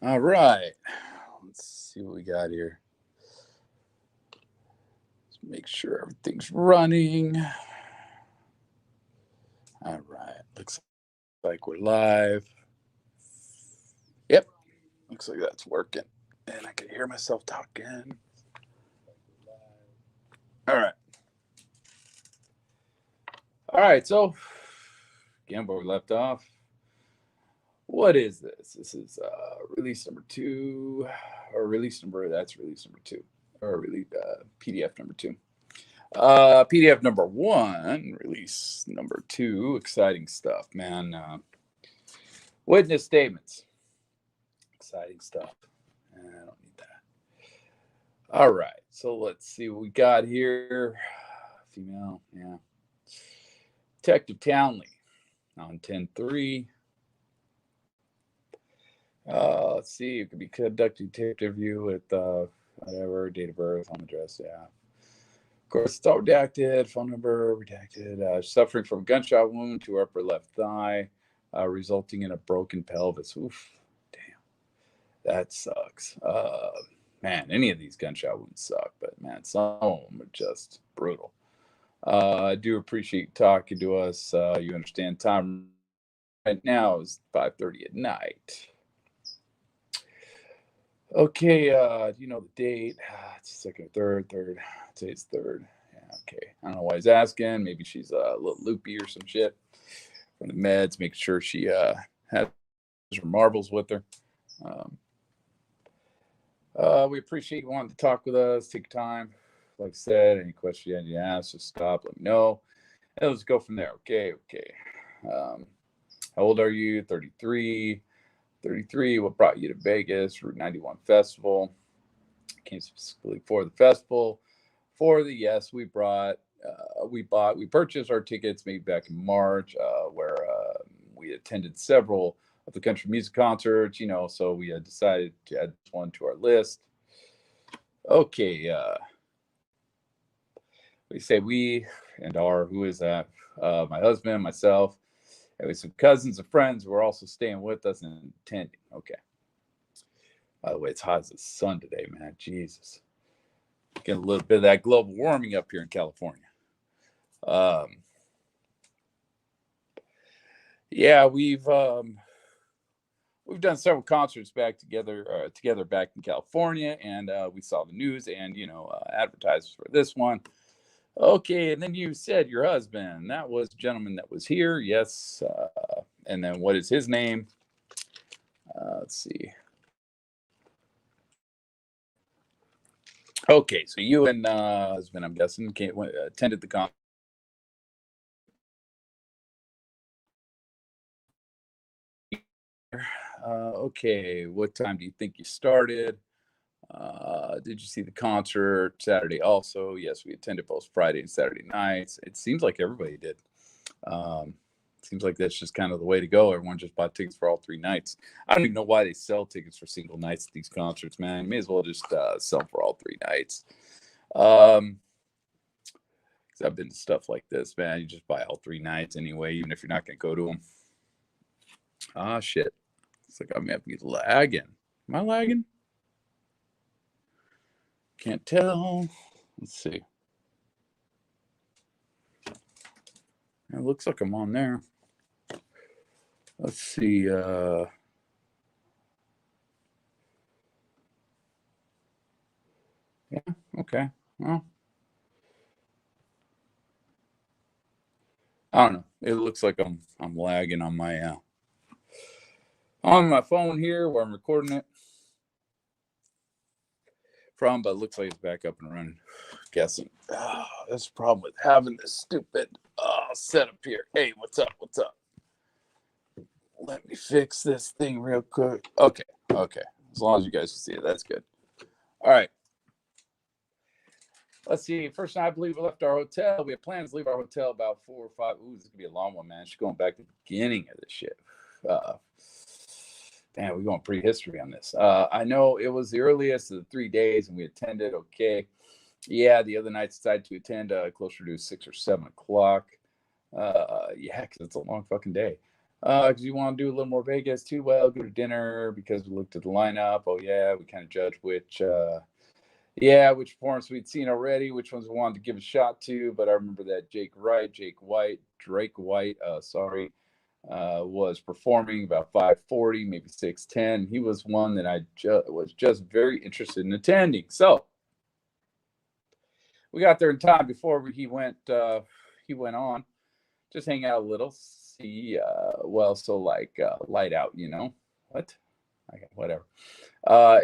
All right. Let's see what we got here. Let's make sure everything's running. All right. Looks like we're live. Yep. Looks like that's working. And I can hear myself talking. All right. All right. So, again, where we left off. What is this? This is release number two, or release number, that's release number two, or release PDF number two. PDF number one, release number two, exciting stuff, man. Witness statements, exciting stuff. I don't need that. All right, so let's see what we got here. Female, yeah. Detective Townley on 10-3. Let's see, it could be conducting detective review with whatever, date of birth, home address, yeah. Of course, it's all redacted, phone number redacted. Suffering from a gunshot wound to her upper left thigh, resulting in a broken pelvis. Oof, damn, that sucks. Man, any of these gunshot wounds suck, but man, some of them are just brutal. I do appreciate you talking to us. You understand time right now is 5:30 at night. Okay, do you know the date? It's second, third. Today's third. Yeah, okay. I don't know why he's asking. Maybe she's a little loopy or some shit from the meds. Making sure she has her marbles with her. Um, we appreciate you wanting to talk with us. Take your time. Like I said, any question you need to ask, just stop. Let me know. And let's go from there. Okay. Um, how old are you? 33. 33. What brought you to Vegas? Route 91 Festival. Came specifically for the festival. For the yes, we purchased our tickets maybe back in March, where we attended several of the country music concerts. So we had decided to add this one to our list. Okay, we say we and our, who is that? My husband, myself, and we some cousins and friends who are also staying with us and attending. Okay. By the way, it's hot as the sun today, man. Jesus. Getting a little bit of that global warming up here in California. Um, yeah, we've done several concerts together back in California, and we saw the news and advertisements for this one. Okay, and then you said your husband. That was the gentleman that was here. Yes, and then what is his name? Let's see. Okay, so you and husband, I'm guessing, attended the concert. Okay, what time do you think you started? Did you see the concert Saturday also? Yes, we attended both Friday and Saturday nights. It seems like everybody did. Um, Seems like that's just kind of the way to go. Everyone just bought tickets for all 3 nights. I don't even know why they sell tickets for single nights at these concerts, man. You may as well just sell for all 3 nights. Um, 'Cause I've been to stuff like this, man. You just buy all 3 nights anyway, even if you're not going to go to them. Ah, shit. It's like I'm having to lagging. Am I lagging? Can't tell. Let's see. It looks like I'm on there. Let's see. Yeah. Okay. Well, I don't know. It looks like I'm lagging on my phone here where I'm recording it from, but it looks like it's back up and running. Guessing. Oh, that's the problem with having this stupid setup here. Hey, what's up? What's up? Let me fix this thing real quick. Okay. As long as you guys can see it, that's good. All right. Let's see. First night, I believe we left our hotel. We had plans to leave our hotel about 4 or 5. Ooh, this could be a long one, man. She's going back to the beginning of this shit. Uh, Man, we're going prehistory on this. I know it was the earliest of the 3 days, and we attended. Okay, yeah. The other nights decided to attend closer to 6 or 7 o'clock. Yeah, because it's a long fucking day. Because you want to do a little more Vegas too. Well, go to dinner because we looked at the lineup. Oh yeah, we kind of judged which performance we'd seen already, which ones we wanted to give a shot to. But I remember that Drake White, sorry, was performing about 540, maybe 610. He was one that I was just very interested in attending. So we got there in time before he went on. Just hang out a little, see, light out, what? Whatever.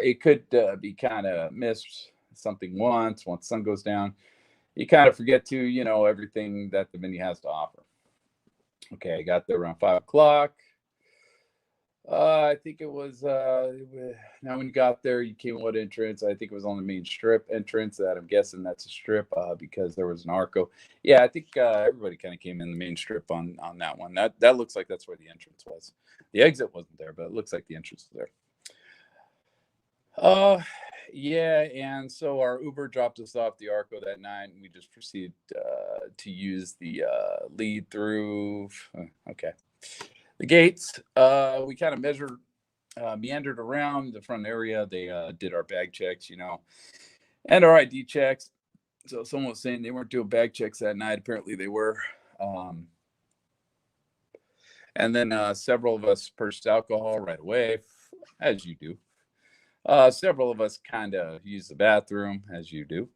It could be kind of missed something once the sun goes down. You kind of forget to, everything that the venue has to offer. Okay, I got there around 5 o'clock. I think it was now when you got there, you came what entrance? I think it was on the main strip entrance. That I'm guessing that's a strip because there was an arco. Yeah, I think everybody kind of came in the main strip on that one. That looks like that's where the entrance was. The exit wasn't there, but it looks like the entrance was there. Yeah, and so our Uber dropped us off the Arco that night, and we just proceeded to use the lead through. Okay, the gates. We kind of meandered around the front area. They did our bag checks, and our ID checks. So someone was saying they weren't doing bag checks that night. Apparently they were. And then several of us purchased alcohol right away, as you do. Several of us kind of used the bathroom, as you do.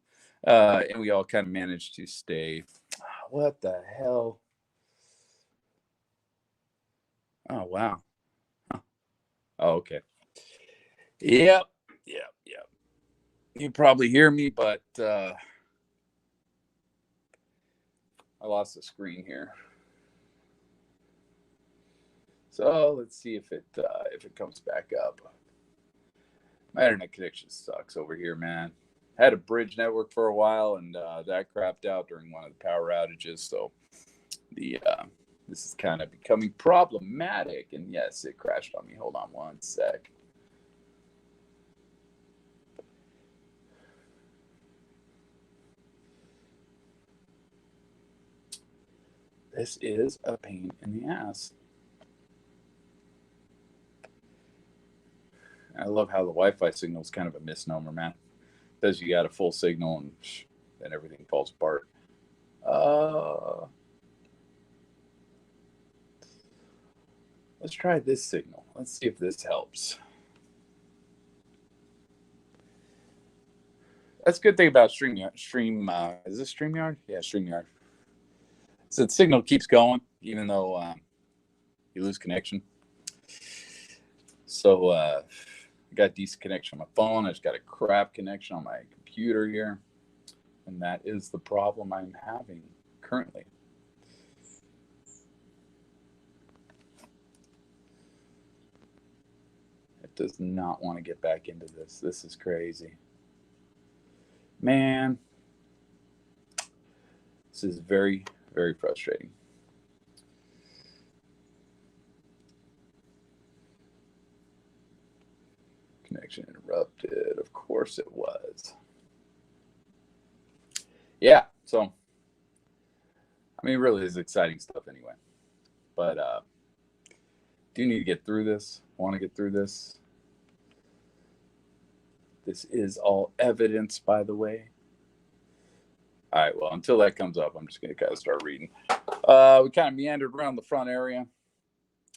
And we all kind of managed to stay. What the hell? Oh, wow. Huh. Oh, okay. Yep. You probably hear me, but I lost the screen here. So let's see if it comes back up. My internet connection sucks over here, man. Had a bridge network for a while, and that crapped out during one of the power outages. So this is kind of becoming problematic. And yes, it crashed on me. Hold on one sec. This is a pain in the ass. I love how the Wi-Fi signal is kind of a misnomer, man. Says you got a full signal and then everything falls apart. Let's try this signal. Let's see if this helps. That's a good thing about StreamYard. Is this StreamYard? Yeah, StreamYard. So the signal keeps going even though you lose connection. So I got decent connection on my phone. I just got a crap connection on my computer here. And that is the problem I'm having currently. It does not want to get back into this. This is crazy. Man, this is very, very frustrating. Connection interrupted. Of course it was. Yeah, so I mean, really is exciting stuff anyway. But do need to get through this. Want to get through this. This is all evidence, by the way. All right, well, until that comes up, I'm just going to kind of start reading. We kind of meandered around the front area.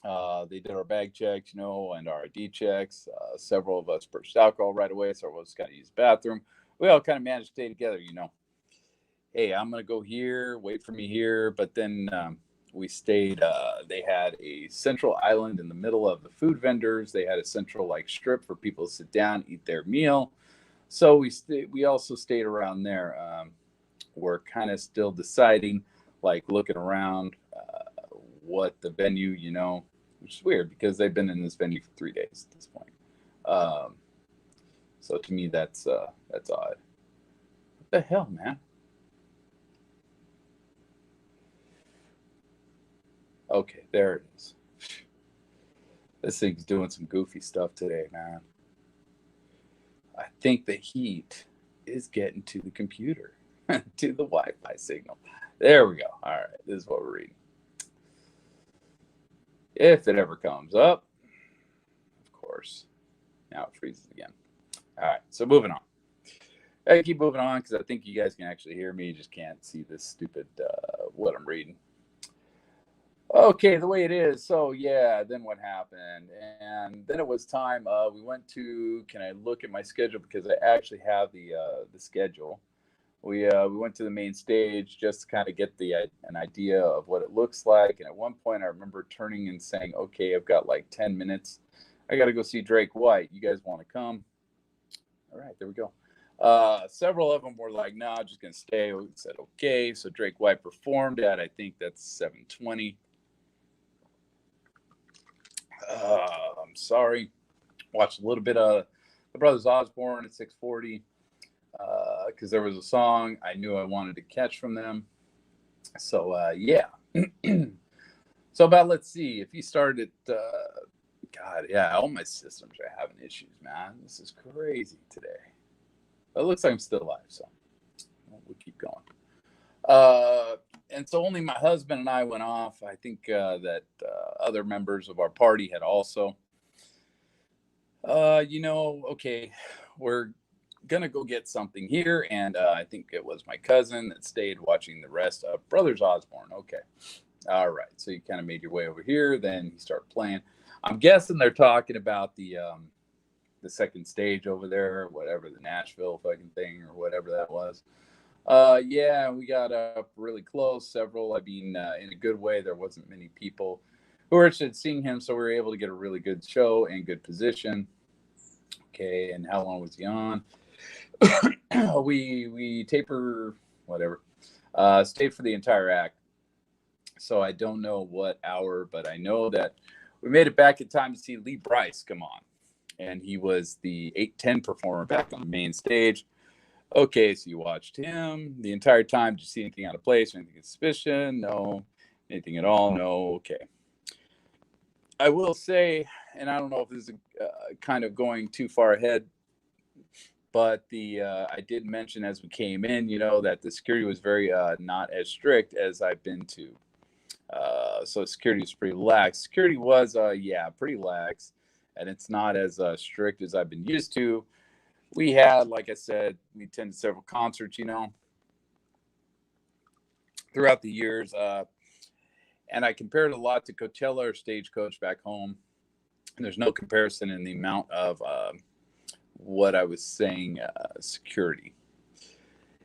They did our bag checks, and our ID checks. Several of us purchased alcohol right away, so I was kind of use the bathroom. We all kind of managed to stay together, Hey, I'm going to go here, wait for me here. But then we stayed. They had a central island in the middle of the food vendors. They had a central strip for people to sit down, eat their meal. So we also stayed around there. We're kind of still deciding, looking around what the venue, which is weird because they've been in this venue for 3 days at this point. So to me, that's odd. What the hell, man? Okay, there it is. This thing's doing some goofy stuff today, man. I think the heat is getting to the computer, to the Wi-Fi signal. There we go. All right, this is what we're reading. if it ever comes up. Of course. Now it freezes again. All right, so moving on. I keep moving on because I think you guys can actually hear me. You just can't see this stupid what I'm reading. Okay, the way it is. So yeah, then what happened? And then it was time. We went to. Can I look at my schedule because I actually have the schedule. We went to the main stage just to kind of get the an idea of what it looks like. And at one point, I remember turning and saying, "Okay, I've got like 10 minutes. I got to go see Drake White. You guys want to come?" All right, there we go. Several of them were like, "No, I'm just gonna stay." We said, "Okay." So Drake White performed at I think that's 7:20. I'm sorry. Watched a little bit of the Brothers Osborne at 6:40 because there was a song I knew I wanted to catch from them. So yeah. So about let's see if you started. God, yeah, all my systems are having issues, man. This is crazy today. But it looks like I'm still alive, so we'll keep going. And so only my husband and I went off. I think that other members of our party had also. Okay, we're gonna go get something here, and I think it was my cousin that stayed watching the rest of Brothers Osborne. Okay, all right. So you kind of made your way over here, then you start playing. I'm guessing they're talking about the second stage over there, whatever the Nashville fucking thing or whatever that was. Yeah, we got up really close. Several, I mean, in a good way. There wasn't many people who were interested in seeing him, so we were able to get a really good show and good position. Okay, and how long was he on? we taper whatever. Stayed for the entire act. So I don't know what hour, but I know that we made it back in time to see Lee Brice come on, and he was the 8:10 performer back on the main stage. Okay, so you watched him the entire time. Did you see anything out of place or anything suspicious? No. Anything at all? No. Okay. I will say, and I don't know if this is kind of going too far ahead, but the I did mention as we came in, that the security was very not as strict as I've been to. So security was pretty lax. Security was, yeah, pretty lax, and it's not as strict as I've been used to. We had, like I said, we attended several concerts, throughout the years, and I compared a lot to Coachella or Stagecoach back home. And there's no comparison in the amount of what I was saying, security.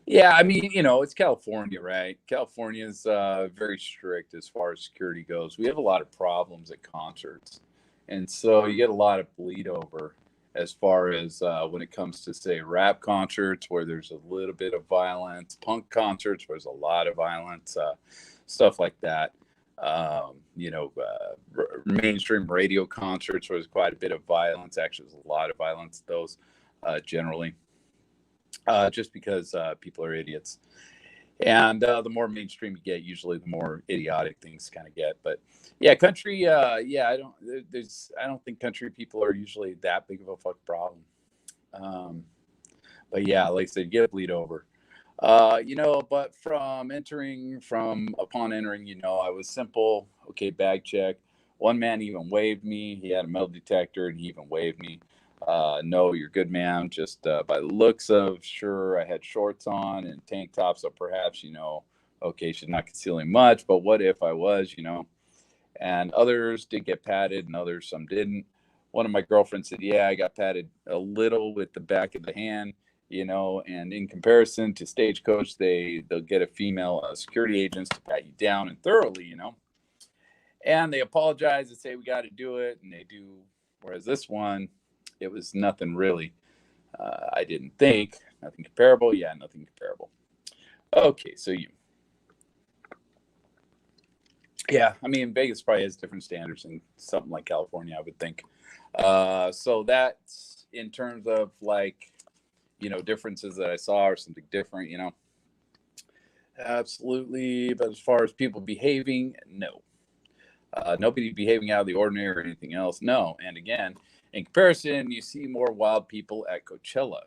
Yeah, I mean, it's California, right? California is very strict as far as security goes. We have a lot of problems at concerts. And so you get a lot of bleed over as far as when it comes to, say, rap concerts where there's a little bit of violence, punk concerts where there's a lot of violence, stuff like that. Mainstream radio concerts where there's quite a bit of violence. Actually, there's a lot of violence, those generally just because people are idiots. And the more mainstream you get, usually the more idiotic things kind of get. But yeah, country, yeah, I don't think country people are usually that big of a fuck problem. Um, but yeah, like I said, you get a bleed over. But from upon entering, I was simple. Okay, bag check. One man even waved me. He had a metal detector, and he even waved me. No, you're good, ma'am. Just by the looks of, sure, I had shorts on and tank top, so perhaps, okay, she's not concealing much, but what if I was? And others did get patted, and others some didn't. One of my girlfriends said, "Yeah, I got patted a little with the back of the hand." And in comparison to Stagecoach, they'll get a female security agents to pat you down and thoroughly. And they apologize and say we got to do it, and they do. Whereas this one, it was nothing really. I didn't think nothing comparable. Yeah, nothing comparable. Okay, so yeah, I mean Vegas probably has different standards than something like California, I would think. So that's in terms of like differences that I saw or something different. Absolutely. But as far as people behaving, no. Nobody behaving out of the ordinary or anything else, no. And again, in comparison, you see more wild people at Coachella.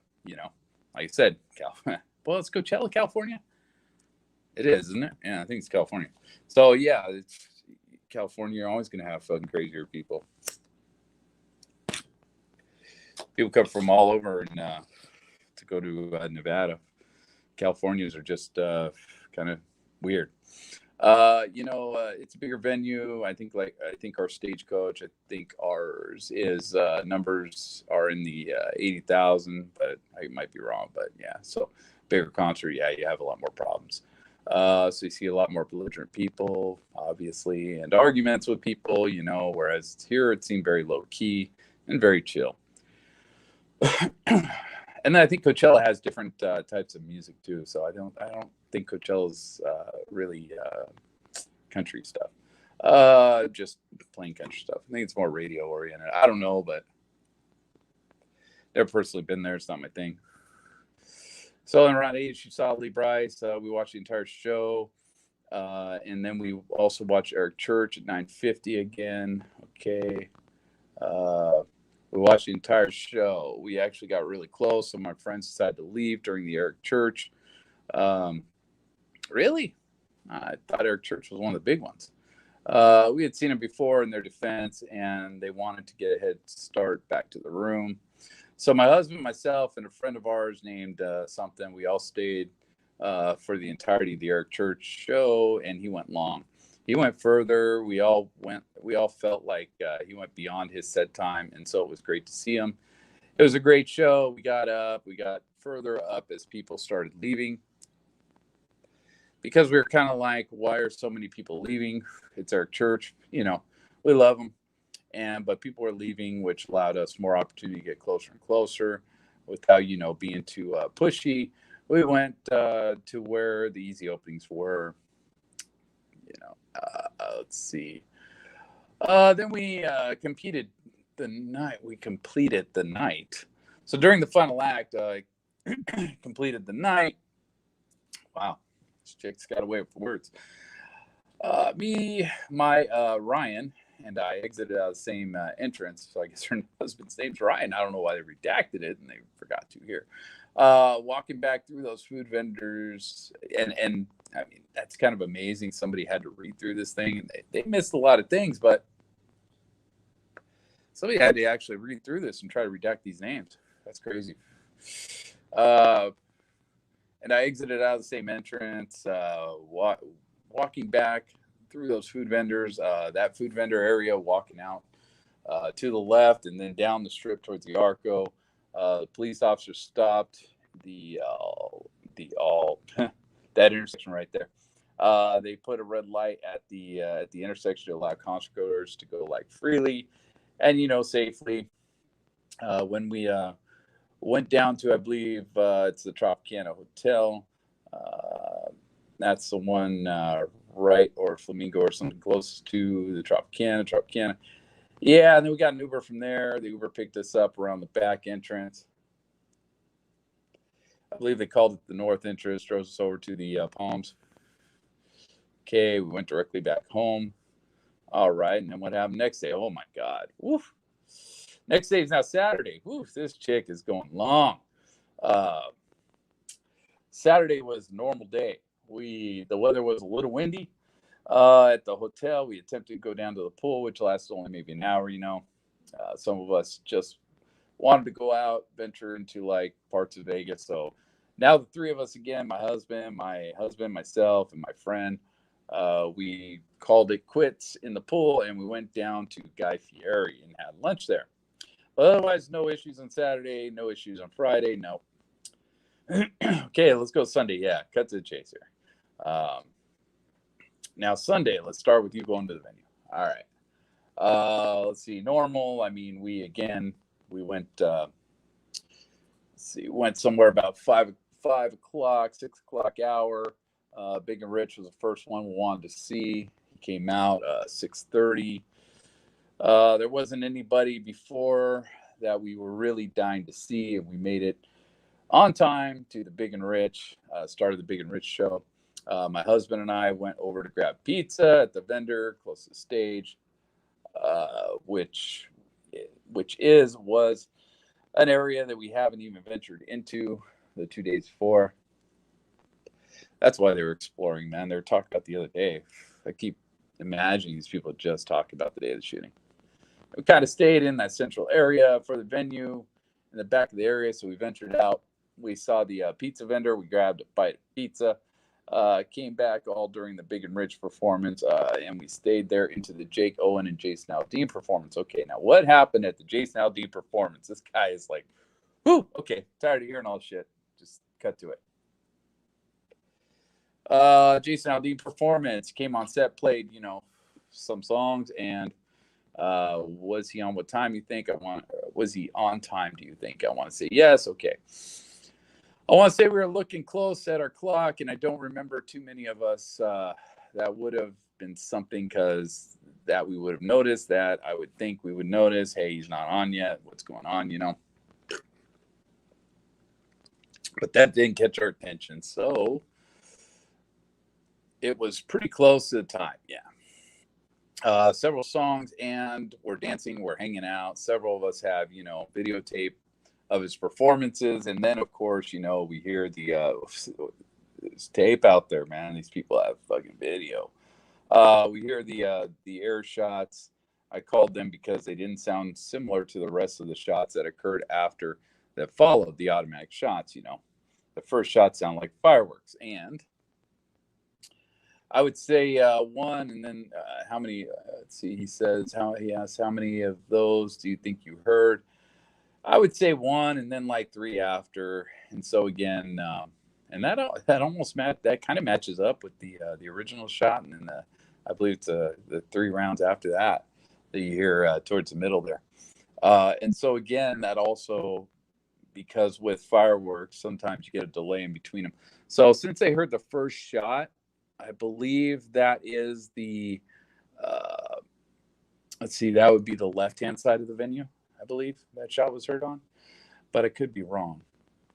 Like I said, well, it's Coachella, California. It is, isn't it? Yeah, I think it's California. So yeah, California, you're always going to have fucking crazier people. People come from all over and to go to Nevada. Californians are just kind of weird. It's a bigger venue. I think our Stagecoach. I think ours is numbers are in the 80,000, but I might be wrong. But yeah, so bigger concert. Yeah, you have a lot more problems. So you see a lot more belligerent people, obviously, and arguments with people. Whereas here it seemed very low key and very chill. And then I think Coachella has different types of music too. So I don't think Coachella's really country stuff. Just plain country stuff. I think it's more radio oriented. I don't know, but never personally been there. It's not my thing. So in around 8, you saw Lee Bryce. We watched the entire show. And then we also watched Eric Church at 9:50 again. Okay. We watched the entire show. We actually got really close. Some of my friends decided to leave during the Eric Church. Really? I thought Eric Church was one of the big ones. We had seen him before in their defense, and they wanted to get a head start back to the room. So my husband, myself, and a friend of ours named something, we all stayed for the entirety of the Eric Church show, and he went long. He went further. We all felt like he went beyond his set time, and so it was great to see him. It was a great show. We got further up as people started leaving, because we were kind of like, why are so many people leaving? It's Eric Church, we love him, but people were leaving, which allowed us more opportunity to get closer and closer without being too pushy. We went to where the easy openings were. Let's see. Then we completed the night. So during the final act, I completed the night. Wow, this chick's got a way with words. Ryan, and I exited out of the same entrance. So I guess her husband's name's Ryan. I don't know why they redacted it, and they forgot to here. Walking back through those food vendors, and I mean, that's kind of amazing. Somebody had to read through this thing, and they missed a lot of things, but somebody had to actually read through this and try to redact these names. That's crazy. And I exited out of the same entrance, walking back through those food vendors, that food vendor area, walking out to the left, and then down the strip towards the Arco. The police officer stopped that intersection right there. They put a red light at the intersection to allow concertgoers to go freely and safely. When we went down to, I believe it's the Tropicana Hotel. That's the one right, or Flamingo or something closest to the Tropicana. Yeah, and then we got an Uber from there. The Uber picked us up around the back entrance. I believe they called it the north entrance, drove us over to the Palms. Okay, we went directly back home. All right, and then what happened next day? Oh, my God. Woof. Next day is now Saturday. Woof, this chick is going long. Saturday was a normal day. The weather was a little windy. At the hotel, we attempted to go down to the pool, which lasted only maybe an hour. Some of us just wanted to go out, venture into parts of Vegas. So now the three of us again, my husband, myself, and my friend, we called it quits in the pool, and we went down to Guy Fieri and had lunch there. But otherwise, no issues on Saturday, no issues on Friday. No. Okay, let's go Sunday. Yeah, cut to the chase here. Now, Sunday, let's start with you going to the venue. All right. Let's see. Normal. I mean, we went, went somewhere about 5 o'clock, 6 o'clock hour. Big and Rich was the first one we wanted to see. He came out 6:30. There wasn't anybody before that we were really dying to see, and we made it on time to the Big and Rich, started the Big and Rich show. My husband and I went over to grab pizza at the vendor close to the stage, which was an area that we haven't even ventured into the 2 days before. That's why they were exploring, man. They were talking about the other day. I keep Imagine these people just talked about the day of the shooting. We kind of stayed in that central area for the venue, in the back of the area. So we ventured out. We saw the pizza vendor. We grabbed a bite of pizza. Came back all during the Big and Rich performance, and we stayed there into the Jake Owen and Jason Aldean performance. Okay, now what happened at the Jason Aldean performance? This guy is like, whoo, okay, tired of hearing all this shit. Just cut to it. Jason Aldean performance, came on set, played, some songs, and was he on what time you think? Was he on time, do you think? I want to say yes. Okay. I want to say we were looking close at our clock, and I don't remember too many of us that would have been something because that we would have noticed that. I would think we would notice, hey, he's not on yet. What's going on, But that didn't catch our attention. So it was pretty close to the time, yeah. Several songs, and we're dancing, we're hanging out. Several of us have, videotape of his performances, and then of course, we hear the tape out there, man. These people have fucking video. We hear the air shots. I called them because they didn't sound similar to the rest of the shots that occurred after that followed the automatic shots. The first shots sound like fireworks, and I would say one, and then how many? Let's see. He asks how many of those do you think you heard? I would say one, and then like three after. And so again, and that almost that kind of matches up with the original shot, and then I believe it's the 3 rounds after that you hear towards the middle there. And so again, that also, because with fireworks, sometimes you get a delay in between them. So since they heard the first shot, I believe that is the, let's see, that would be the left-hand side of the venue. I believe that shot was heard on, but I could be wrong.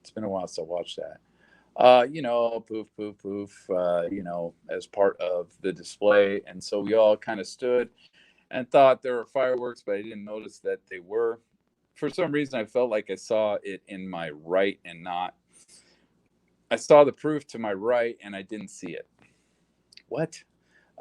It's been a while since I watched that. Poof, poof, poof, as part of the display. And so we all kind of stood and thought there were fireworks, but I didn't notice that they were. For some reason, I felt like I saw it in my right and not. I saw the proof to my right and I didn't see it. What?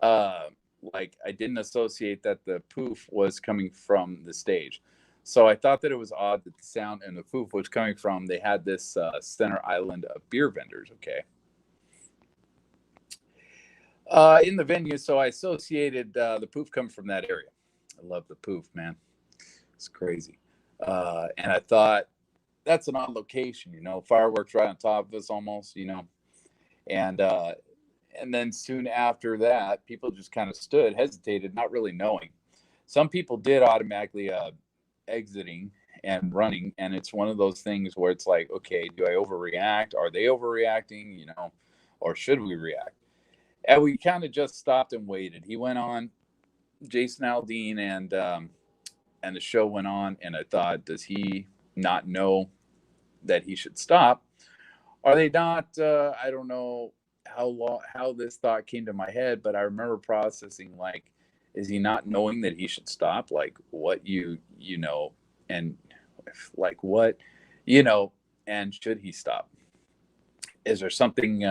Like I didn't associate that the poof was coming from the stage. So I thought that it was odd that the sound and the poof was coming from, they had this center island of beer vendors, okay? In the venue, so I associated the poof coming from that area. I love the poof, man. It's crazy. And I thought, that's an odd location, fireworks right on top of us almost, and then soon after that, people just kind of stood, hesitated, not really knowing. Some people did automatically exiting and running, and it's one of those things where it's like, okay, do I overreact? Are they overreacting? Or should we react? And we kind of just stopped and waited. He went on, Jason Aldean, and the show went on. And I thought, does he not know that he should stop? Are they not? I don't know how this thought came to my head, but I remember processing like, is he not knowing that he should stop? Like what and like what, and should he stop? Is there something?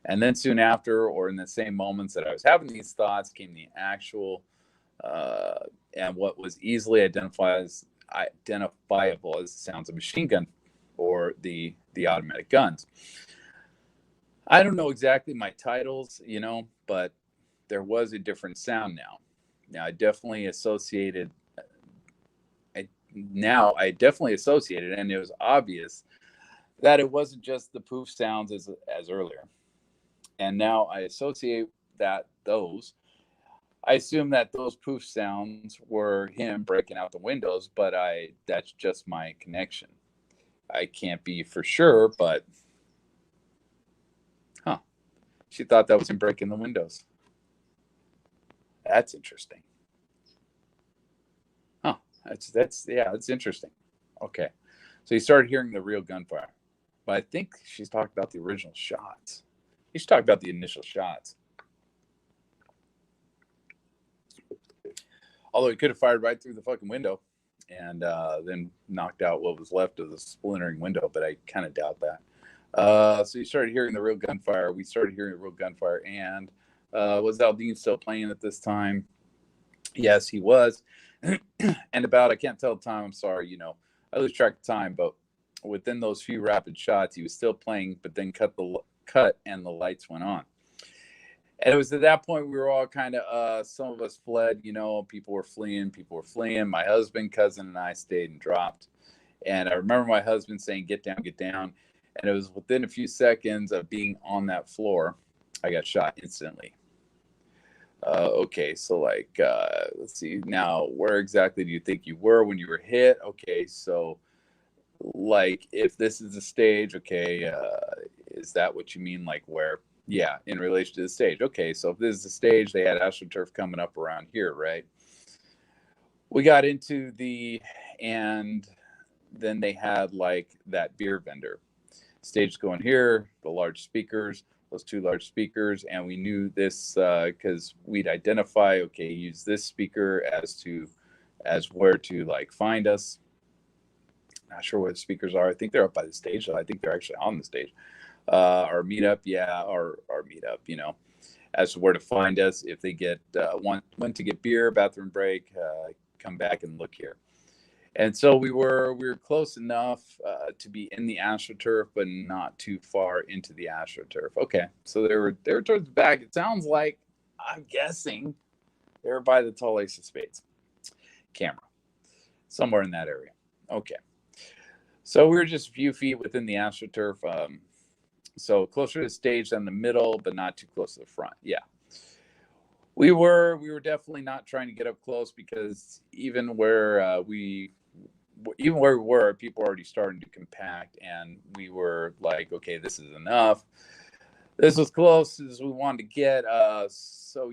And then soon after, or in the same moments that I was having these thoughts, came the actual and what was easily identifiable as the sounds of machine gun or the automatic guns. I don't know exactly my titles, but there was a different sound now. Now I definitely associated, and it was obvious that it wasn't just the poof sounds as earlier. And now I associate I assume that those poof sounds were him breaking out the windows, but that's just my connection. I can't be for sure, but she thought that was him breaking the windows. That's interesting. That's interesting. Okay. So you started hearing the real gunfire. But I think she's talking about the original shots. She's talking about the initial shots. Although he could have fired right through the fucking window and then knocked out what was left of the splintering window, but I kind of doubt that. So you started hearing the real gunfire. We started hearing the real gunfire, and Was Aldean still playing at this time? Yes, he was. And about, I can't tell the time, I'm sorry, I lose track of time, but within those few rapid shots, he was still playing, but then cut and the lights went on. And it was at that point we were all kind of, some of us fled, people were fleeing. My husband, cousin, and I stayed and dropped. And I remember my husband saying, get down, get down. And it was within a few seconds of being on that floor, I got shot instantly. Okay, so let's see. Now, where exactly do you think you were when you were hit? Okay, so if this is a stage, okay, is that what you mean? Like where? Yeah, in relation to the stage. Okay, so if this is the stage, they had AstroTurf coming up around here, right? We got into and then they had that beer vendor. Stage going here, the large speakers, those two large speakers, and we knew this because we'd identify, okay, use this speaker as where to find us. Not sure where the speakers are. I think they're up by the stage. I think they're actually on the stage. Our meetup, yeah, our meetup, as to where to find us if they went to get beer, bathroom break, come back and look here. And so we were close enough to be in the AstroTurf, but not too far into the AstroTurf. Okay, so they were towards the back. It sounds like, I'm guessing, they were by the tall ace of spades camera, somewhere in that area. Okay, so we were just a few feet within the AstroTurf, so closer to the stage than the middle, but not too close to the front. Yeah. We were definitely not trying to get up close because even where we were, people were already starting to compact, and we were like, okay, this is enough. This was close as we wanted to get. So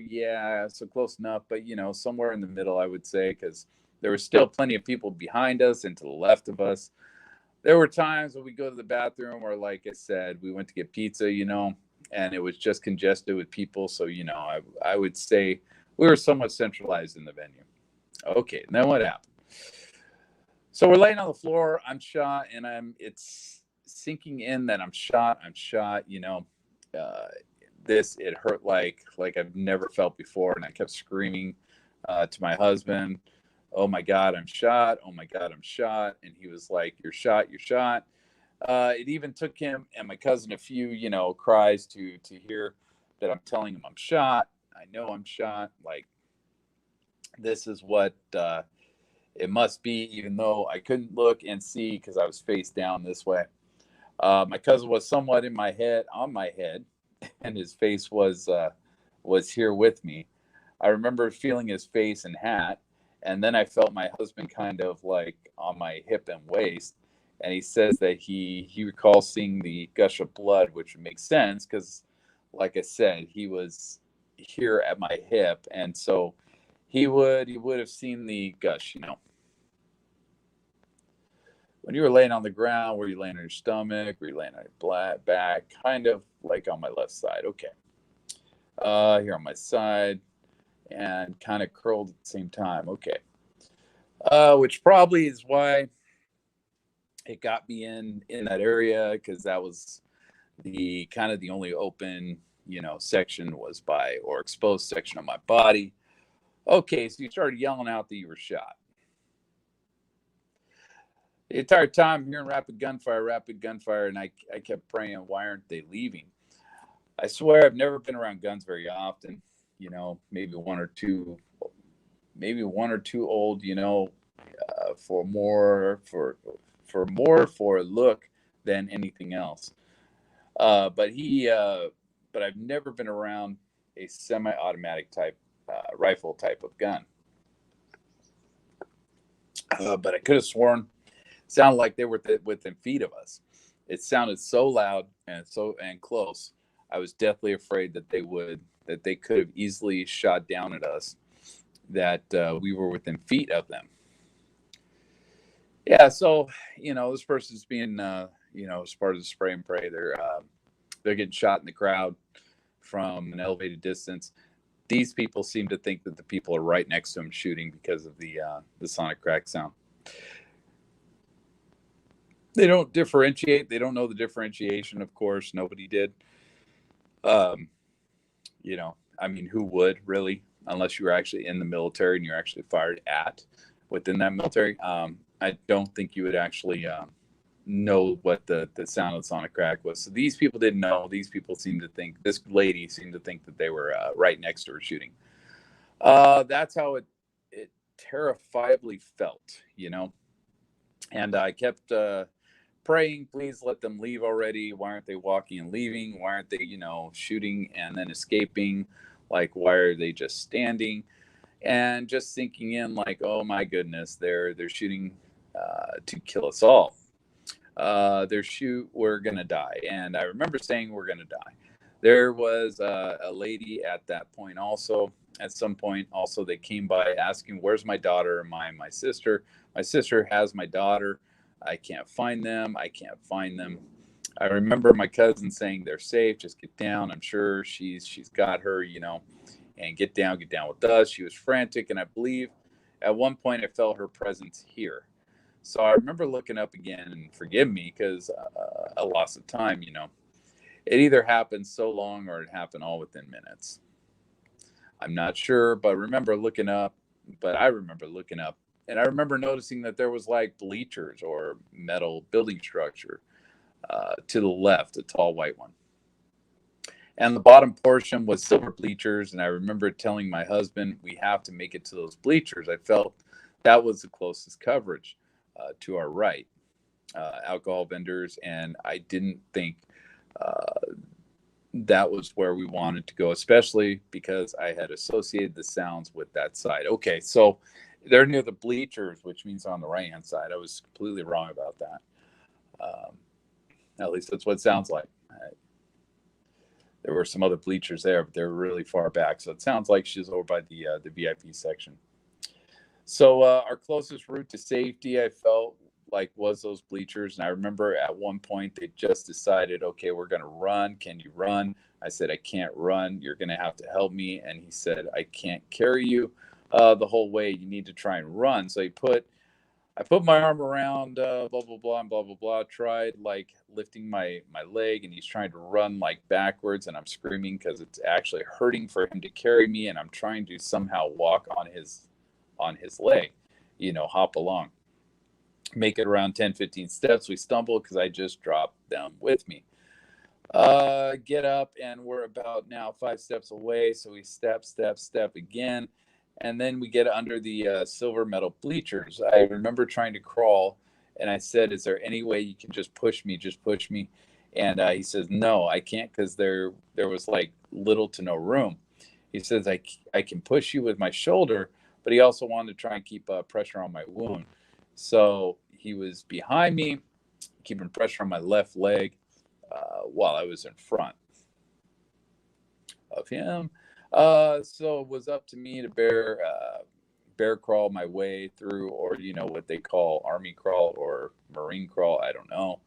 close enough, but somewhere in the middle, I would say, because there were still plenty of people behind us and to the left of us. There were times when we go to the bathroom, or like I said, we went to get pizza, and it was just congested with people. So, I would say we were somewhat centralized in the venue. Okay, and then what happened? So we're laying on the floor. I'm shot, and it's sinking in that I'm shot. It hurt like I've never felt before, and I kept screaming to my husband, "Oh my God, I'm shot! Oh my God, I'm shot!" And he was like, "You're shot! You're shot!" It even took him and my cousin a few, cries to hear that I'm telling him I'm shot. I know I'm shot. Like, this is what it must be, even though I couldn't look and see because I was face down this way. My cousin was somewhat on my head, and his face was here with me. I remember feeling his face and hat, and then I felt my husband kind of on my hip and waist. And he says that he recalls seeing the gush of blood, which makes sense because, like I said, he was here at my hip, and so he would have seen the gush. When you were laying on the ground, were you laying on your stomach? Were you laying on your back? Kind of like on my left side. Okay. Here on my side, and kind of curled at the same time. Okay. Which probably is why it got me in that area, because that was the kind of the only open section was or exposed section of my body. Okay, so you started yelling out that you were shot. The entire time I'm hearing rapid gunfire, and I kept praying, why aren't they leaving? I swear I've never been around guns very often. Maybe one or two old, for more for a look than anything else. But I've never been around a semi-automatic type rifle type of gun. But I could have sworn it sounded like they were within feet of us. It sounded so loud and close. I was deathly afraid that they could have easily shot down at us, that we were within feet of them. Yeah, so this person's being as part of the spray and pray. They're getting shot in the crowd from an elevated distance. These people seem to think that the people are right next to them shooting because of the sonic crack sound. They don't differentiate. They don't know the differentiation. Of course, nobody did. I mean, who would really, unless you were actually in the military and you're actually fired at within that military? I don't think you would actually know what the sound of the sonic crack was. So these people didn't know. These people seemed to think, this lady seemed to think that they were right next to her shooting. That's how it terrifiably felt, you know. And I kept praying, please let them leave already. Why aren't they walking and leaving? Why aren't they, shooting and then escaping? Like, why are they just standing? And just sinking in, like, oh my goodness, they're shooting to kill us all. We're gonna die. And I remember saying we're gonna die. There was a lady at that point also. At some point, also, they came by asking, "Where's my daughter? My sister? My sister has my daughter. I can't find them. I can't find them." I remember my cousin saying, "They're safe. Just get down. I'm sure she's got her, and get down with us." She was frantic, and I believe at one point I felt her presence here. So I remember looking up again, and forgive me because a loss of time, It either happened so long or it happened all within minutes. I'm not sure, but I remember looking up, and I remember noticing that there was like bleachers or metal building structure to the left, a tall white one. And the bottom portion was silver bleachers. And I remember telling my husband, we have to make it to those bleachers. I felt that was the closest coverage to our right, alcohol vendors. And I didn't think that was where we wanted to go, especially because I had associated the sounds with that side. Okay, so they're near the bleachers, which means on the right hand side. I was completely wrong about that. At least that's what it sounds like. There were some other bleachers there, but they were really far back. So it sounds like she's over by the VIP section. So our closest route to safety, I felt like, was those bleachers. And I remember at one point they just decided, okay, we're going to run. Can you run? I said, I can't run. You're going to have to help me. And he said, I can't carry you the whole way. You need to try and run. So I put my arm around blah, blah, blah, and blah, blah, blah. Tried like lifting my leg, and he's trying to run like backwards. And I'm screaming because it's actually hurting for him to carry me. And I'm trying to somehow walk on his leg, hop along, make it around 10-15 steps. We stumble because I just dropped them with me. Get up, and we're about now 5 steps away. So we step again. And then we get under the silver metal bleachers. I remember trying to crawl, and I said, is there any way you can just push me? Just push me. And he says, no, I can't, because there was like little to no room. He says, I can push you with my shoulder, but he also wanted to try and keep pressure on my wound. So he was behind me, keeping pressure on my left leg while I was in front of him. So it was up to me to bear crawl my way through, or what they call army crawl or marine crawl. I don't know.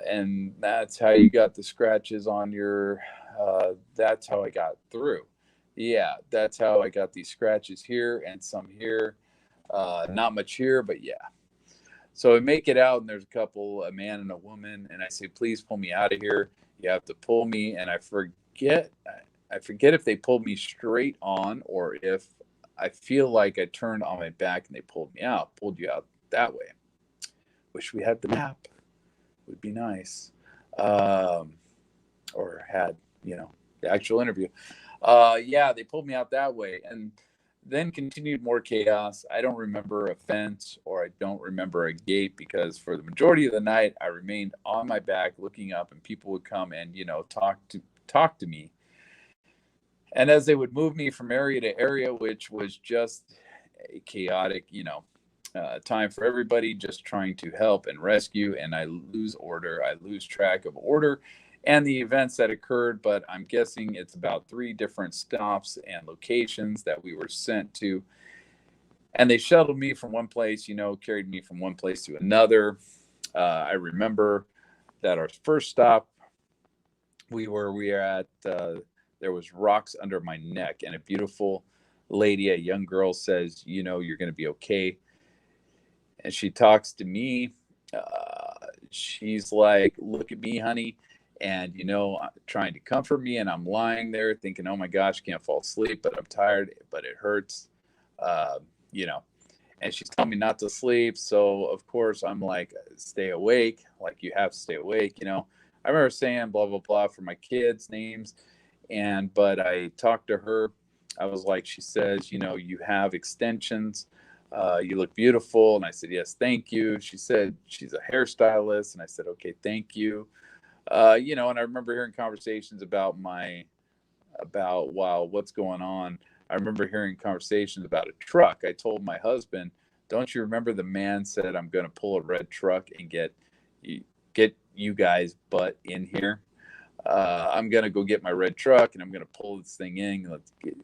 And that's how you got the scratches on your. That's how I got through. Yeah, that's how I got these scratches here and some here. Not much here, but yeah. So I make it out, and there's a man and a woman, and I say, please pull me out of here. You have to pull me, and I forget if they pulled me straight on or if I feel like I turned on my back and they pulled you out that way. Wish we had the map. Would be nice. Or had, the actual interview. Yeah, they pulled me out that way. And then continued more chaos. I don't remember a fence, or I don't remember a gate, because for the majority of the night I remained on my back looking up, and people would come and, talk to me. And as they would move me from area to area, which was just a chaotic, time for everybody just trying to help and rescue, and I lose track of order and the events that occurred. But I'm guessing it's about 3 different stops and locations that we were sent to. And they shuttled me from one place, carried me from one place to another. I remember that our first stop, we were at, there was rocks under my neck, and a beautiful lady, a young girl, says, you're going to be okay. And she talks to me. She's like, look at me, honey. and trying to comfort me, and I'm lying there thinking, oh my gosh, can't fall asleep, but I'm tired, but it hurts, uh, you know and she's telling me not to sleep. So of course I'm like, stay awake, like you have to stay awake. I remember saying blah blah blah for my kids names, but I talked to her. I was like, she says, you have extensions, you look beautiful. And I said, yes, thank you. She said she's a hairstylist, and I said, okay, thank you. And I remember hearing conversations about wow, what's going on. I remember hearing conversations about a truck. I told my husband, don't you remember the man said, I'm going to pull a red truck and get you guys butt in here. I'm going to go get my red truck, and I'm going to pull this thing in. Let's get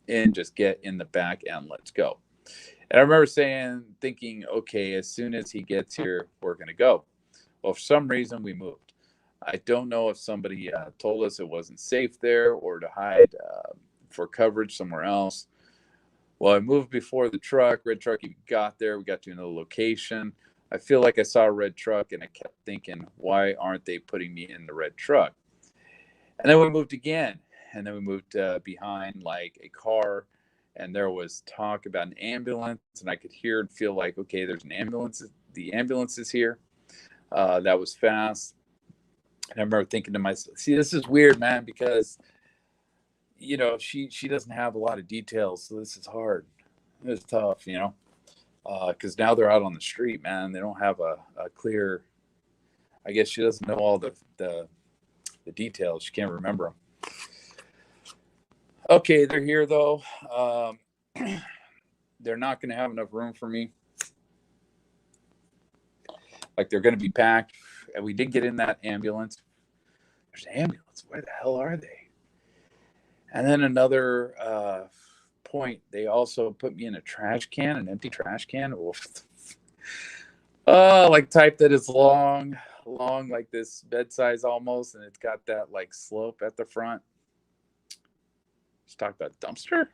in, just get in the back, and let's go. And I remember thinking, okay, as soon as he gets here, we're going to go. Well, for some reason, we moved. I don't know if somebody told us it wasn't safe there, or to hide for coverage somewhere else. Well, I moved before the red truck even got there. We got to another location. I feel like I saw a red truck, and I kept thinking, why aren't they putting me in the red truck? And then we moved again, and then we moved behind like a car, and there was talk about an ambulance, and I could hear and feel like, okay, there's an ambulance. The ambulance is here. That was fast. And I remember thinking to myself, see, this is weird, man, because she doesn't have a lot of details, so this is hard. It's tough, because now they're out on the street, man. They don't have a clear. I guess she doesn't know all the details. She can't remember them. Okay, they're here though. They're not going to have enough room for me. Like, they're going to be packed. And we did get in that ambulance. There's an ambulance. Where the hell are they? And then another point, they also put me in a trash can, an empty trash can. Like type that is long, like this bed size almost, and it's got that like slope at the front. Let's talk about dumpster.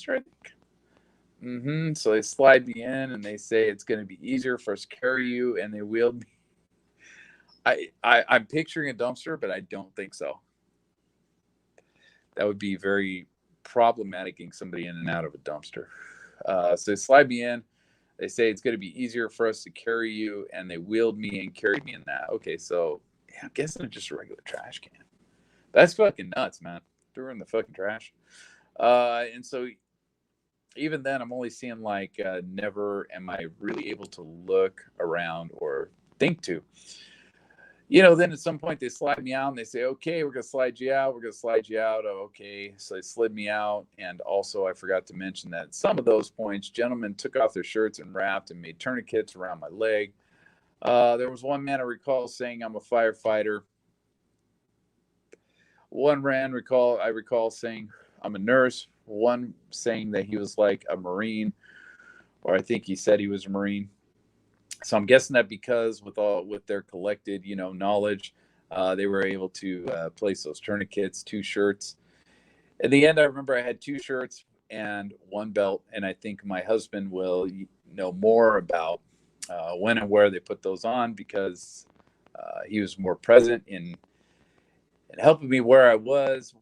I think. So they slide me in, and they say it's going to be easier for us to carry you, and they wheeled me. I'm picturing a dumpster, but I don't think so. That would be very problematic, getting somebody in and out of a dumpster. So they slide me in. They say it's going to be easier for us to carry you, and they wheeled me and carried me in that. Okay, so yeah, I'm guessing it's just a regular trash can. That's fucking nuts, man. Threw her in the fucking trash. And so even then, I'm only seeing like never am I really able to look around or think to. Then at some point they slide me out, and they say, okay, we're going to slide you out. Oh, okay. So they slid me out. And also, I forgot to mention that some of those points, gentlemen took off their shirts and wrapped and made tourniquets around my leg. There was one man I recall saying I'm a firefighter. I recall saying I'm a nurse. One saying that he was like a Marine, or I think he said he was a Marine. So I'm guessing that because with their collected, knowledge, they were able to place those tourniquets, 2 shirts. In the end, I remember I had 2 shirts and 1 belt, and I think my husband will know more about when and where they put those on, because he was more present in helping me where I was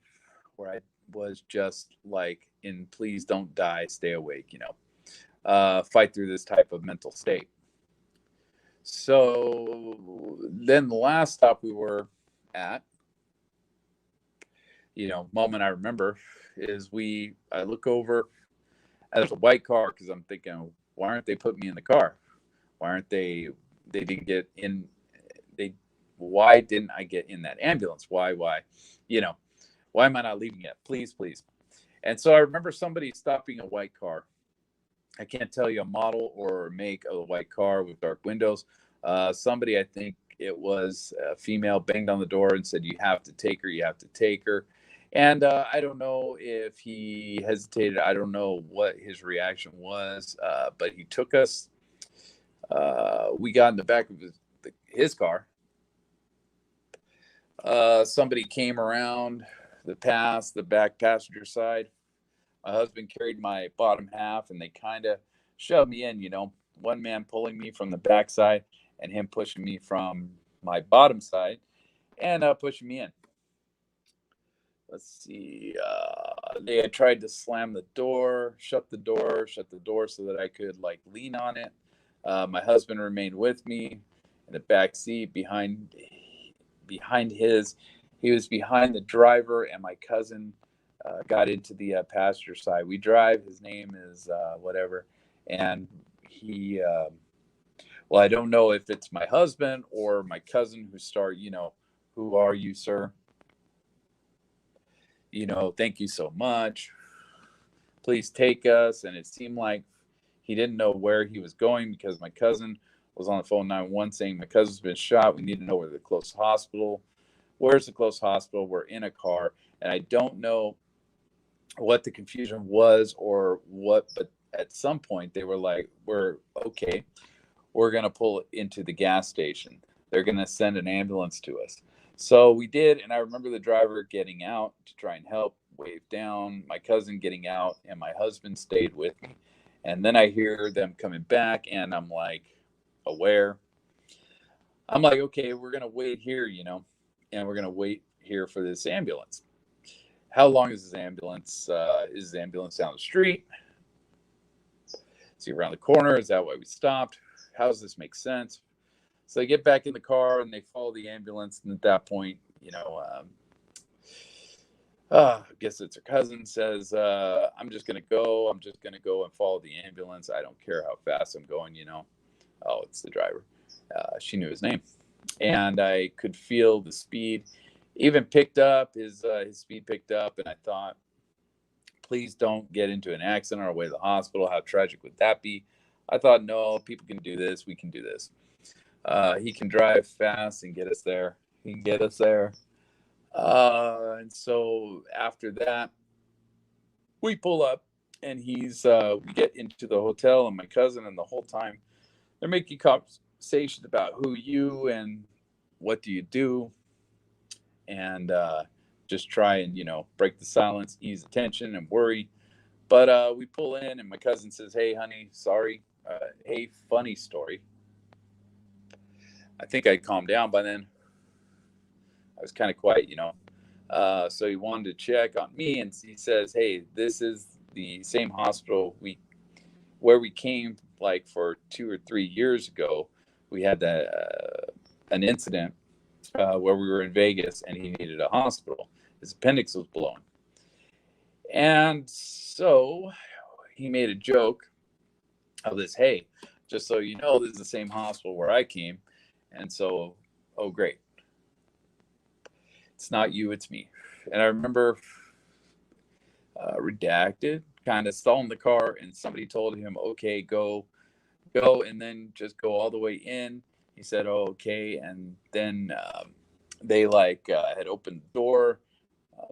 just like in please don't die, stay awake, fight through this type of mental state. So then the last stop we were at, moment I remember is I look over, and there's a white car, because I'm thinking, why aren't they putting me in the car? Why aren't they didn't get in, why didn't I get in that ambulance? Why, why am I not leaving yet? Please. And so I remember somebody stopping a white car. I can't tell you a model or make of a white car with dark windows. Somebody, I think it was a female, banged on the door and said, you have to take her. And I don't know if he hesitated. I don't know what his reaction was, but he took us. We got in the back of his car. Somebody came around the back passenger side. My husband carried my bottom half, and they kind of shoved me in, one man pulling me from the backside, and him pushing me from my bottom side and pushing me in. Let's see. They had tried to slam the door, shut the door so that I could like lean on it. My husband remained with me in the back seat behind his. He was behind the driver, and my cousin got into the passenger side. We drive. His name is whatever, and he. Well, I don't know if it's my husband or my cousin who are you, sir? Thank you so much. Please take us. And it seemed like he didn't know where he was going because my cousin was on the phone 911 saying my cousin's been shot. We need to know where the closest hospital. Where's the closest hospital? We're in a car. And I don't know what the confusion was or what, but at some point they were like, we're okay. We're going to pull into the gas station. They're going to send an ambulance to us. So we did, and I remember the driver getting out to try and help, wave down, my cousin getting out, and my husband stayed with me. And then I hear them coming back, and I'm like, aware. I'm like, okay, we're going to wait here, and we're going to wait here for this ambulance. How long is this ambulance? Is the ambulance down the street? Is he around the corner? Is that why we stopped? How does this make sense? So they get back in the car and they follow the ambulance. And at that point, I guess it's her cousin says, I'm just going to go. I'm just going to go and follow the ambulance. I don't care how fast I'm going, Oh, it's the driver. She knew his name. And I could feel the speed. Even picked up, his speed picked up. And I thought, please don't get into an accident on our way to the hospital. How tragic would that be? I thought, no, people can do this. We can do this. He can drive fast and get us there. He can get us there. And so after that, we pull up and we get into the hotel, and my cousin, and the whole time they're making conversations about who you and what do you do, and just try and, break the silence, ease the tension and worry. But we pull in and my cousin says, hey, honey, sorry. Hey, funny story. I think I'd calmed down by then. I was kind of quiet, So he wanted to check on me, and he says, hey, this is the same hospital where we came like for 2 or 3 years ago. We had an incident where we were in Vegas and he needed a hospital. His appendix was blown. And so he made a joke of this, hey, just so you know, this is the same hospital where I came. And so, oh, great. It's not you, it's me. And I remember redacted, kind of stalling the car, and somebody told him, okay, go, and then just go all the way in. He said, oh, okay. And then they had opened the door.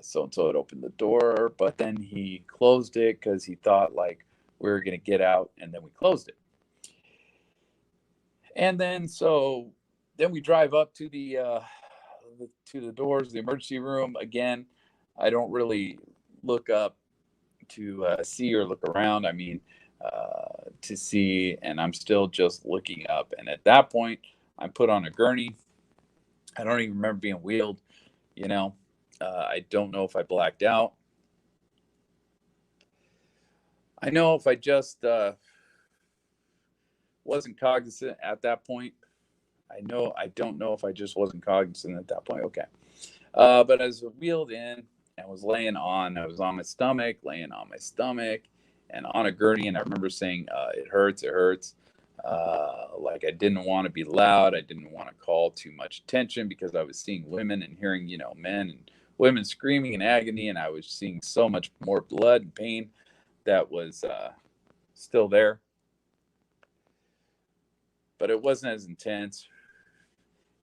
So-and-so had opened the door, but then he closed it because he thought like we were going to get out, and then we closed it. And then then we drive up to the doors, the emergency room. Again, I don't really look up to see or look around. I mean, to see, and I'm still just looking up. And at that point, I'm put on a gurney. I don't even remember being wheeled, I don't know if I blacked out. I know if I just wasn't cognizant at that point. I don't know if I just wasn't cognizant at that point. Okay. But I was wheeled in and was I was on my stomach, laying on my stomach and on a gurney. And I remember saying, it hurts. Like I didn't want to be loud. I didn't want to call too much attention because I was seeing women and hearing, men and women screaming in agony. And I was seeing so much more blood and pain that was still there. But it wasn't as intense.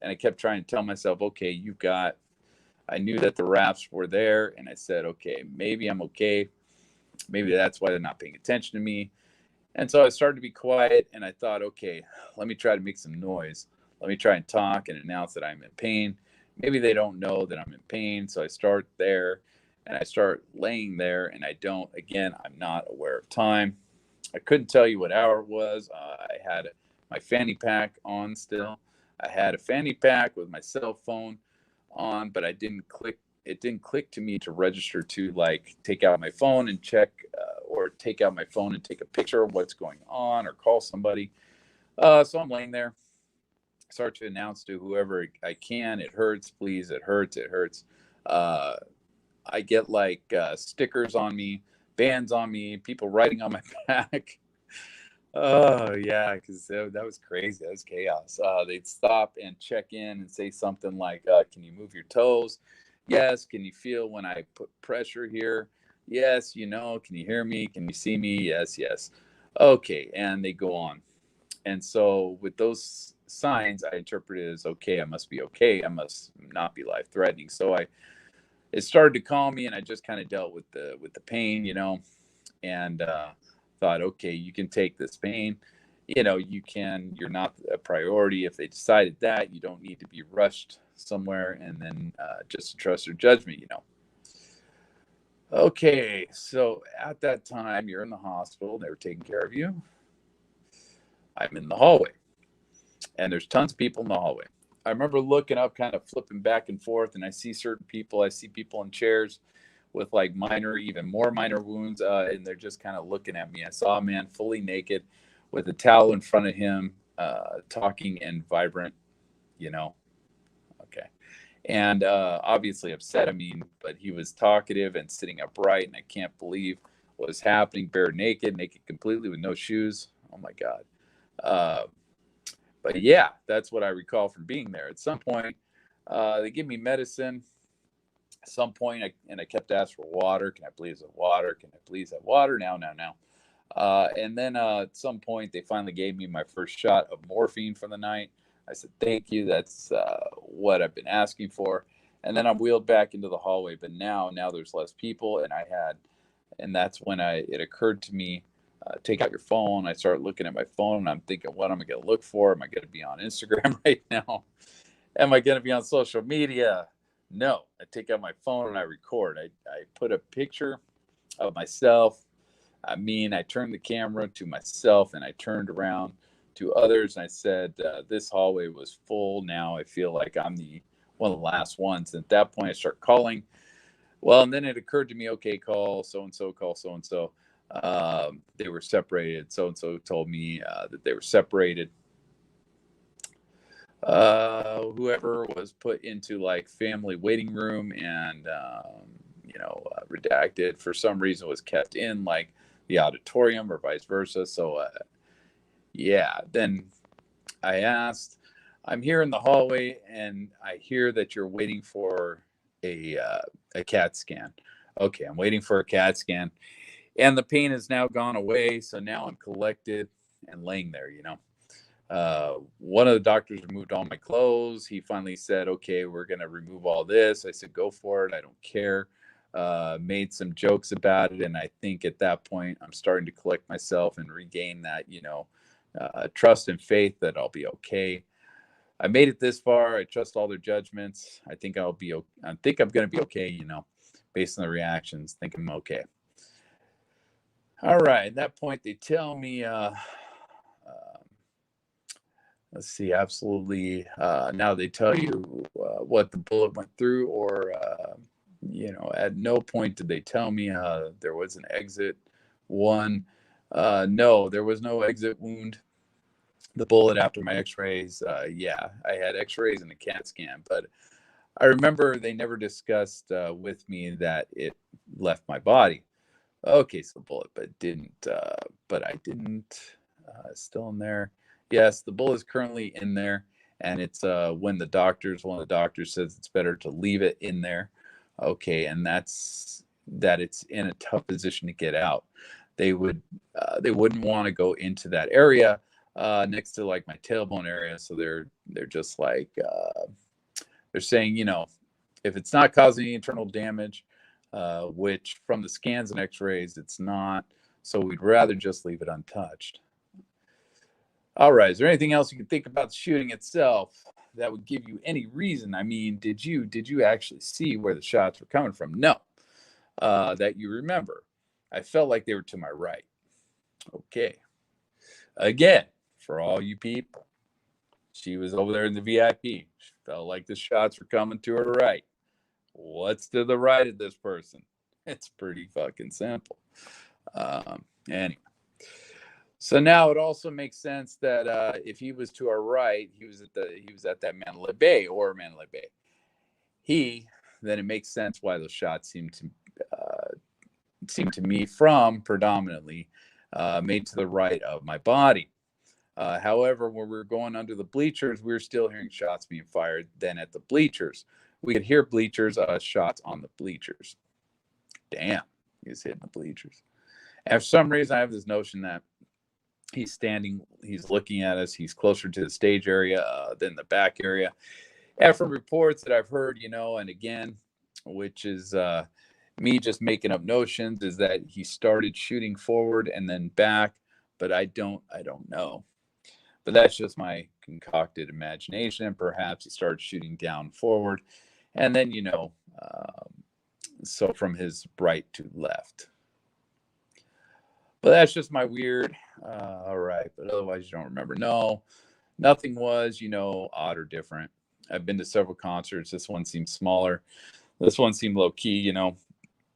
And I kept trying to tell myself, okay, I knew that the wraps were there. And I said, okay, maybe I'm okay. Maybe that's why they're not paying attention to me. And so I started to be quiet, and I thought, okay, let me try to make some noise. Let me try and talk and announce that I'm in pain. Maybe they don't know that I'm in pain. So I start there, and I start laying there, and I'm not aware of time. I couldn't tell you what hour it was. my fanny pack on still. I had a fanny pack with my cell phone on, but it didn't click to me to register to like take out my phone and check, or take out my phone and take a picture of what's going on or call somebody. So I'm laying there, start to announce to whoever I can, it hurts, please, it hurts, it hurts. Uh, I get like stickers on me, bands on me, people writing on my back. Oh yeah, because that was crazy. That was chaos. They'd stop and check in and say something like, "Can you move your toes? Yes. Can you feel when I put pressure here? Yes. Can you hear me? Can you see me? Yes, yes. Okay." And they go on. And so with those signs, I interpret it as okay. I must be okay. I must not be life threatening. So it started to calm me, and I just kind of dealt with the pain, and thought, okay, you can take this pain. You're not a priority. If they decided that, you don't need to be rushed somewhere and then just trust their judgment. Okay, so at that time, you're in the hospital. They were taking care of you. I'm in the hallway, and there's tons of people in the hallway. I remember looking up, kind of flipping back and forth, and I see certain people. I see people in chairs with like even more minor wounds, and they're just kind of looking at me. I saw a man fully naked with a towel in front of him, talking and vibrant, okay. And obviously upset, but he was talkative and sitting upright, and I can't believe what was happening. Bare naked completely with no shoes. Oh my God. Uh, but yeah, that's what I recall from being there. At some point, they give me medicine. At some point, I kept asking for water. Can I please have water? Can I please have water? Now, now, now. And then at some point, they finally gave me my first shot of morphine for the night. I said, thank you. That's what I've been asking for. And then I'm wheeled back into the hallway. But now there's less people. And that's when it occurred to me, take out your phone. I start looking at my phone, and I'm thinking, what am I going to look for? Am I going to be on Instagram right now? Am I going to be on social media? No. I take out my phone and I record. I put a picture of myself. I turned the camera to myself, and I turned around to others, and I said, this hallway was full. Now I feel like I'm one of the last ones. And at that point, I start calling. Well, and then it occurred to me, okay, call so-and-so, call so-and-so. They were separated. So-and-so told me that they were separated. Whoever was put into like family waiting room and, redacted for some reason was kept in like the auditorium or vice versa. So, yeah, then I asked, I'm here in the hallway and I hear that you're waiting for a CAT scan. Okay, I'm waiting for a CAT scan, and the pain has now gone away. So now I'm collected and laying there, one of the doctors removed all my clothes. He finally said, okay, we're going to remove all this. I said, go for it. I don't care. Made some jokes about it. And I think at that point, I'm starting to collect myself and regain that, trust and faith that I'll be okay. I made it this far. I trust all their judgments. I think I'm going to be okay, based on the reactions. Think I'm okay. All right. At that point, they tell me, let's see, absolutely. Now they tell you what the bullet went through, or, at no point did they tell me there was an exit one. No, there was no exit wound. The bullet after my x-rays, yeah, I had x-rays and a CAT scan, but I remember they never discussed with me that it left my body. Okay, so bullet, but I didn't, still in there. Yes, the bullet is currently in there, and it's one of the doctors says it's better to leave it in there. Okay, and that's that it's in a tough position to get out. They wouldn't want to go into that area next to like my tailbone area, so they're just like they're saying, if it's not causing any internal damage, which from the scans and x-rays it's not, so we'd rather just leave it untouched. All right, is there anything else you can think about the shooting itself that would give you any reason? Did you actually see where the shots were coming from? No. That you remember. I felt like they were to my right. Okay. Again, for all you people. She was over there in the VIP. She felt like the shots were coming to her right. What's to the right of this person? It's pretty fucking simple. Anyway. So now it also makes sense that if he was to our right, he was at that Mandalay Bay or Mandalay Bay. Then it makes sense why those shots seem to me from predominantly made to the right of my body. However, when we were going under the bleachers, we were still hearing shots being fired. Then at the bleachers, we could hear shots on the bleachers. Damn, he was hitting the bleachers. And for some reason, I have this notion that he's standing, he's looking at us, he's closer to the stage area than the back area. And from reports that I've heard, and again, which is me just making up notions, is that he started shooting forward and then back, but I don't know. But that's just my concocted imagination. Perhaps he started shooting down forward, and then so from his right to left. But that's just my weird. All right, but otherwise you don't remember. No, nothing was odd or different. I've been to several concerts. This one seemed smaller. This one seemed low key.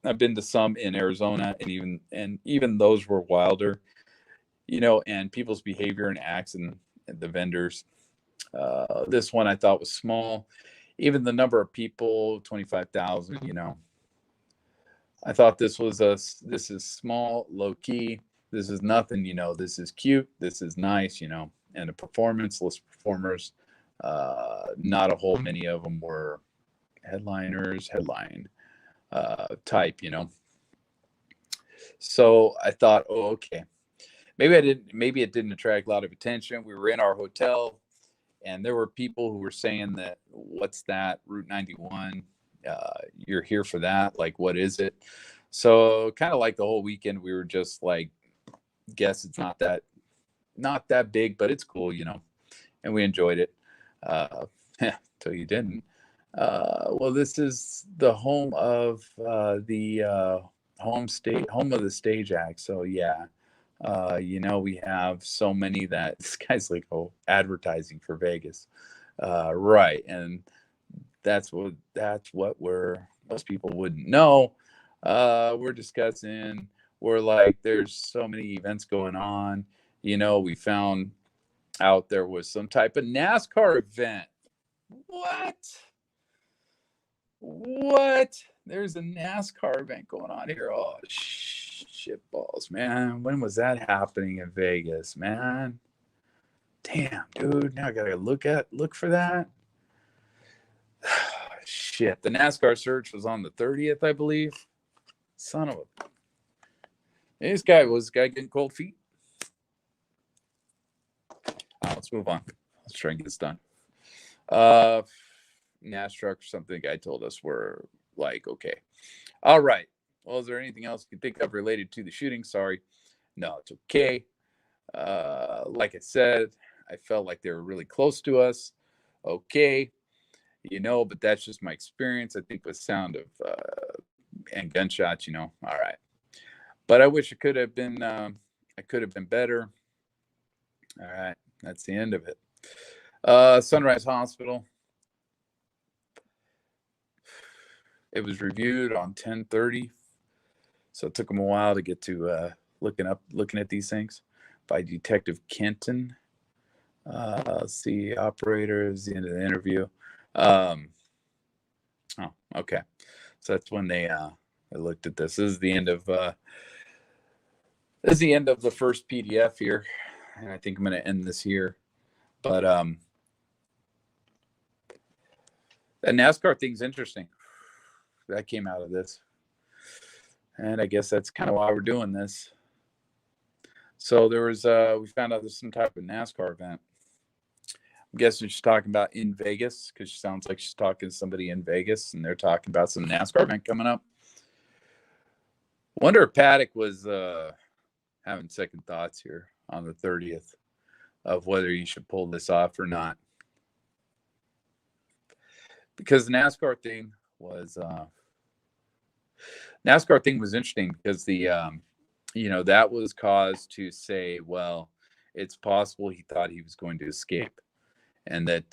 I've been to some in Arizona, and even those were wilder. And people's behavior and acts and the vendors. This one I thought was small. Even the number of people, 25,000. I thought this is small, low key. This is nothing. This is cute. This is nice. And a performance, list performers. Not a whole many of them were headline type. So I thought, oh, okay. Maybe it didn't attract a lot of attention. We were in our hotel, and there were people who were saying that, what's that, Route 91? You're here for that? Like, what is it? So kind of like the whole weekend, we were just like, guess it's not that big, but it's cool, and we enjoyed it. Till you didn't. Well, this is the home of the home of the stage act. So yeah. We have so many that this guy's like, oh, advertising for Vegas. Right. And that's what most people wouldn't know. We're discussing, we're like, there's so many events going on. We found out there was some type of NASCAR event. What? There's a NASCAR event going on here. Oh, shit balls, man. When was that happening in Vegas, man? Damn, dude. Now I gotta look for that. Shit. The NASCAR search was on the 30th, I believe. Son of a. This guy getting cold feet. Let's move on. Let's try and get this done. NAS truck or something the guy told us were like, okay. All right. Well, is there anything else you can think of related to the shooting? Sorry. No, it's okay. Like I said, I felt like they were really close to us. Okay. But that's just my experience. I think with sound of and gunshots, all right. But I wish it could have been better. All right. That's the end of it. Sunrise Hospital. It was reviewed on 10/30, so it took them a while to get to looking at these things by Detective Kenton. Let's see, operators, the end of the interview. Oh, okay. So that's when they looked at this. This is the end of the first PDF here, and I think I'm going to end this here. But the NASCAR thing's interesting. That came out of this, and I guess that's kind of why we're doing this. So there was we found out there's some type of NASCAR event. I'm guessing she's talking about in Vegas, because she sounds like she's talking to somebody in Vegas, and they're talking about some NASCAR event coming up. Wonder if Paddock was having second thoughts here on the 30th of whether he should pull this off or not, because the NASCAR thing was interesting, because the that was caused to say, well, it's possible he thought he was going to escape, and that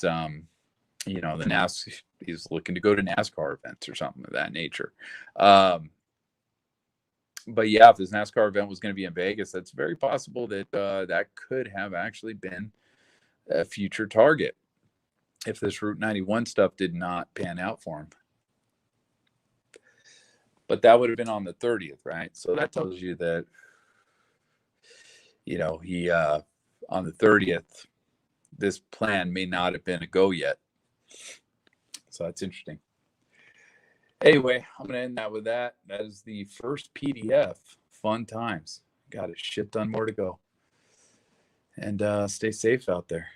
he's looking to go to NASCAR events or something of that nature. But yeah, if this NASCAR event was going to be in Vegas, that's very possible that that could have actually been a future target if this Route 91 stuff did not pan out for him. But that would have been on the 30th, right? So that tells you that, he on the 30th, this plan may not have been a go yet. So that's interesting. Anyway, I'm going to end that with that. That is the first PDF. Fun times. Got a shit ton more to go. And stay safe out there.